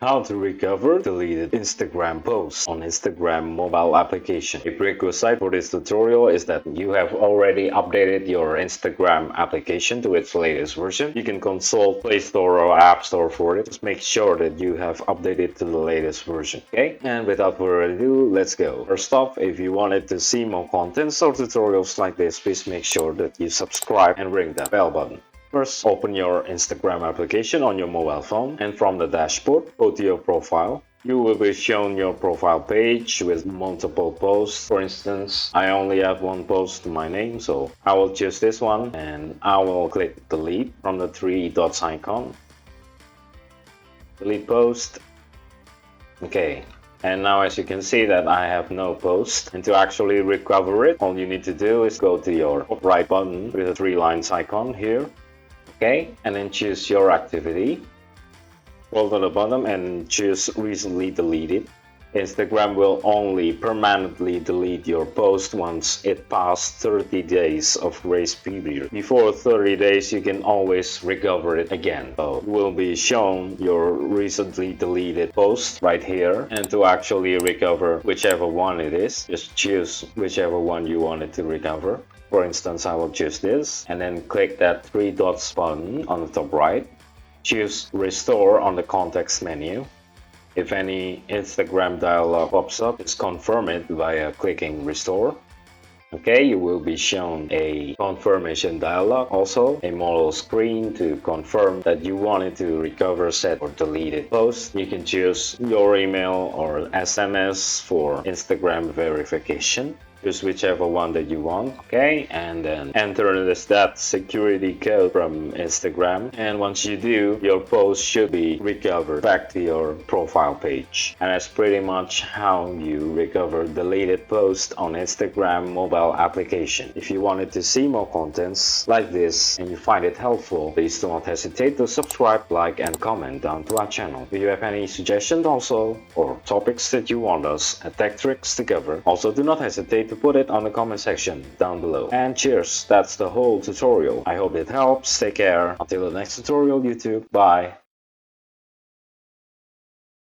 How to recover deleted Instagram posts on Instagram mobile application. A prerequisite for this tutorial is that you have already updated your Instagram application to its latest version. You can consult Play Store or App Store for it. Just make sure that you have updated to the latest version. Okay, and without further ado, let's go. First off, if you wanted to see more contents or tutorials like this, please make sure that you subscribe and ring that bell button. First, open your Instagram application on your mobile phone, and from the dashboard, go to your profile. You will be shown your profile page with multiple posts. For instance, I only have one post to my name, so I will choose this one and I will click delete from the three dots icon. Delete post. Okay. And now as you can see that I have no post, and to actually recover it, all you need to do is go to your right button with the three lines icon here. Okay, and then choose your activity. Scroll to the bottom and choose recently deleted. Instagram will only permanently delete your post once it passed 30 days of grace period. Before 30 days, you can always recover it again. So you will be shown your recently deleted post right here. And to actually recover whichever one it is, just choose whichever one you wanted to recover. For instance, I will choose this and then click that three dots button on the top right. Choose Restore on the context menu. If any Instagram dialog pops up, just confirm it via clicking Restore. Okay, you will be shown a confirmation dialog, also a modal screen to confirm that you wanted to recover said or deleted post. You can choose your email or SMS for Instagram verification. Choose whichever one that you want, okay, and then enter that security code from Instagram, and once you do, your post should be recovered back to your profile page. And that's pretty much how you recover deleted posts on Instagram mobile application. If you wanted to see more contents like this and you find it helpful, please do not hesitate to subscribe, like, and comment down to our channel. If you have any suggestions also, or topics that you want us at Tech Tricks to cover, also do not hesitate to put it on the comment section down below. And cheers, that's the whole tutorial. I hope it helps. Take care. Until the next tutorial, YouTube. Bye.